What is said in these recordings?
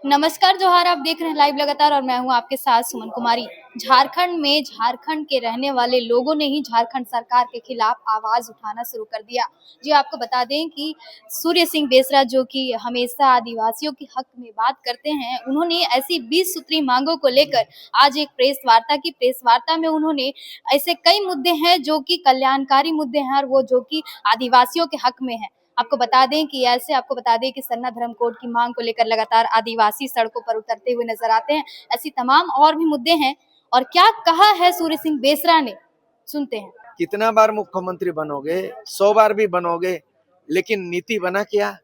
नमस्कार जोहार, आप देख रहे हैं लाइव लगातार और मैं हूं आपके साथ सुमन कुमारी। झारखंड में झारखंड के रहने वाले लोगों ने ही झारखंड सरकार के खिलाफ आवाज उठाना शुरू कर दिया। जी आपको बता दें कि सूर्य सिंह बेसरा जो कि हमेशा आदिवासियों के हक में बात करते हैं, उन्होंने ऐसी 20 सूत्री मांगों को लेकर आज एक प्रेस वार्ता की। प्रेस वार्ता में उन्होंने ऐसे कई मुद्दे हैं जो कि कल्याणकारी मुद्दे हैं और वो जो कि आदिवासियों के हक में है। आपको बता दें कि सरना धर्म कोड की मांग को लेकर लगातार आदिवासी सड़कों पर उतरते हुए नजर आते हैं। ऐसी तमाम और भी मुद्दे हैं और क्या कहा है सूर्य सिंह बेसरा ने, सुनते हैं। कितना बार मुख्यमंत्री बनोगे, 100 बार भी बनोगे, लेकिन नीति बना क्या?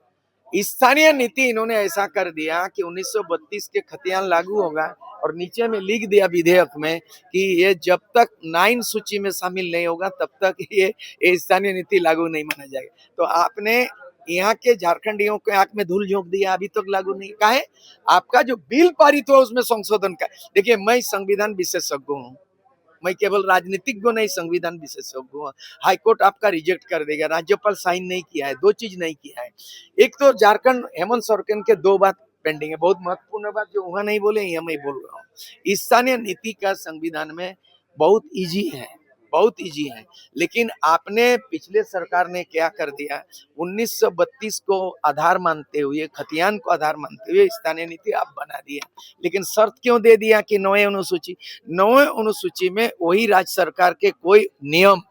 स्थानीय नीति इन्होंने ऐसा कर दिया कि 1932 के खतियान लागू होगा और नीचे में लिख दिया विधेयक में कि ये जब तक 9 सूची में शामिल नहीं होगा तब तक ये स्थानीय नीति लागू नहीं माना जाएगा। तो आपने यहाँ के झारखंडियों के आंख में धूल झोंक दिया, अभी तक लागू नहीं। कहा है आपका जो बिल पारित हुआ उसमें संशोधन का। देखिए, मैं संविधान विशेषज्ञ हूँ, मैं केवल राजनीतिज्ञ नहीं, संविधान विशेषज्ञ हूँ। हाईकोर्ट आपका रिजेक्ट कर देगा, राज्यपाल साइन नहीं किया है, 2 चीज नहीं किया है। एक तो झारखंड हेमंत सोरेन के 2 बात पेंडिंग है, बहुत महत्वपूर्ण बात जो वहां नहीं बोले, यहाँ मैं बोल रहा हूँ। स्थानीय नीति का संविधान में बहुत इजी है, बहुत इजी है, लेकिन आपने पिछले सरकार ने क्या कर दिया, 1932 को आधार मानते हुए, खतियान को आधार मानते हुए स्थानीय नीति आप बना दिया। लेकिन शर्त क्यों दे दिया कि 9वीं अनुसूची में वही राज्य सरकार के कोई नियम,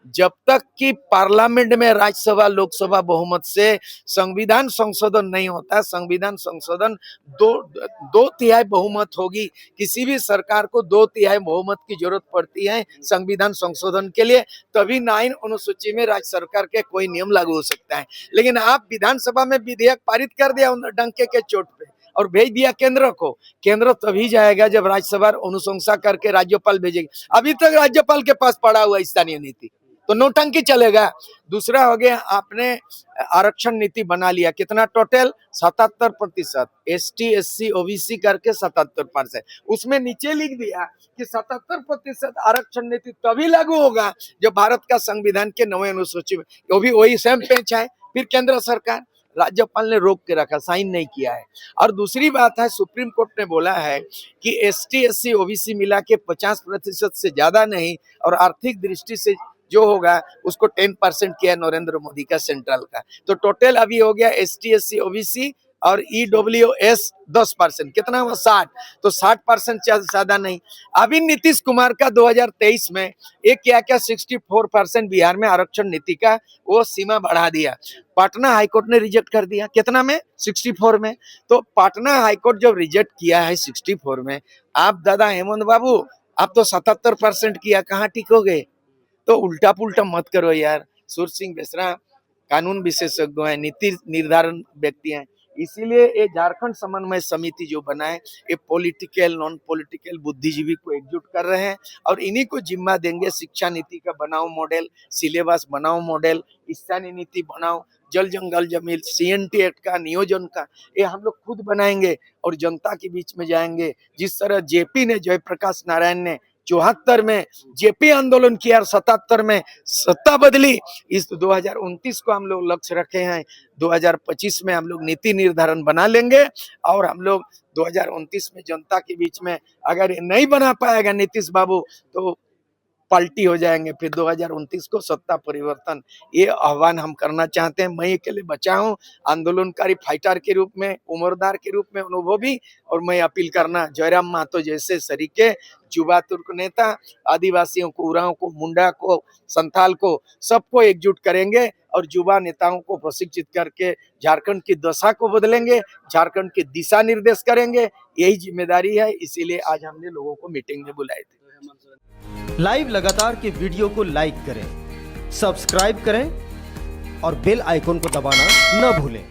जब तक कि पार्लियामेंट में राज्यसभा लोकसभा बहुमत से संविधान संशोधन नहीं होता, संविधान संशोधन दो तिहाई बहुमत होगी। किसी भी सरकार को 2 तिहाई बहुमत की जरूरत पड़ती है संविधान संशोधन के लिए, तभी 9 अनुसूची में राज्य सरकार के कोई नियम लागू हो सकता है। लेकिन आप विधानसभा में विधेयक पारित कर दिया डंके के चोट पे और भेज दिया केंद्र को। केंद्र तभी जाएगा जब राज्यसभा अनुशंसा करके राज्यपाल भेजेगी। अभी तक राज्यपाल के पास पड़ा हुआ स्थानीय नीति, तो नौटंकी चलेगा। दूसरा हो गया, आपने आरक्षण नीति बना लिया, कितना टोटल 77%, ST SC OBC करके 77%। उसमें नीचे लिख दिया कि 77% आरक्षण नीति तभी लागू होगा जब भारत का संविधान के 9वें अनुसूची में, वो भी वही सेम पेज है। फिर केंद्र सरकार, राज्यपाल ने रोक के रखा, साइन नहीं किया है। और दूसरी बात है, सुप्रीम कोर्ट ने बोला है कि ST SC OBC मिला के 50% से ज्यादा नहीं, और आर्थिक दृष्टि से जो होगा उसको 10% किया नरेंद्र मोदी का सेंट्रल का। तो टोटल अभी हो गया ST SC OBC और EWS 10%, कितना हुआ 60, तो 60% ज्यादा नहीं। अभी नीतीश कुमार का 2023 में एक क्या 64% बिहार में आरक्षण नीति का वो सीमा बढ़ा दिया। पटना हाईकोर्ट ने रिजेक्ट कर दिया, कितना में, 64 में। तो पटना हाईकोर्ट जब रिजेक्ट किया है 64 में, आप दादा हेमंत बाबू आप तो 77% किया, कहाँ टिकोगे? तो उल्टा पुल्टा मत करो यार। सूर्य सिंह बेसरा कानून विशेषज्ञ है, नीति निर्धारण व्यक्ति हैं, इसीलिए ये झारखंड समन्वय समिति जो बना है, ये पॉलिटिकल नॉन पॉलिटिकल बुद्धिजीवी को एकजुट कर रहे हैं और इन्हीं को जिम्मा देंगे। शिक्षा नीति का बनाओ मॉडल, सिलेबस बनाओ मॉडल, स्थानीय नीति बनाओ, जल जंगल जमीन, CNT एक्ट का नियोजन का ये हम लोग खुद बनाएंगे और जनता के बीच में जाएंगे। जिस तरह JP ने, जयप्रकाश नारायण ने 74 में JP आंदोलन किया और 77 में सत्ता बदली, इस 2029 को हम लोग लक्ष्य रखे हैं। 2025 में हम लोग नीति निर्धारण बना लेंगे और हम लोग 2029 में जनता के बीच में, अगर ये नहीं बना पाएगा नीतीश बाबू, तो पलटी हो जाएंगे। फिर 2029 को सत्ता परिवर्तन, ये आह्वान हम करना चाहते हैं। मैं अकेले बचा हूँ आंदोलनकारी फाइटर के रूप में, उम्रदार के रूप में अनुभवी, और मैं अपील करना, जयराम महतो जैसे सरीके युवा तुर्क नेता आदिवासियों को, उरांव को, मुंडा को, संथाल को, सबको एकजुट करेंगे और युवा नेताओं को प्रशिक्षित करके झारखंड की दशा को बदलेंगे, झारखंड के दिशा निर्देश करेंगे। यही जिम्मेदारी है, इसीलिए आज हमने लोगों को मीटिंग में बुलाए थे। लाइव लगातार के वीडियो को लाइक करें, सब्सक्राइब करें और बेल आइकन को दबाना न भूलें।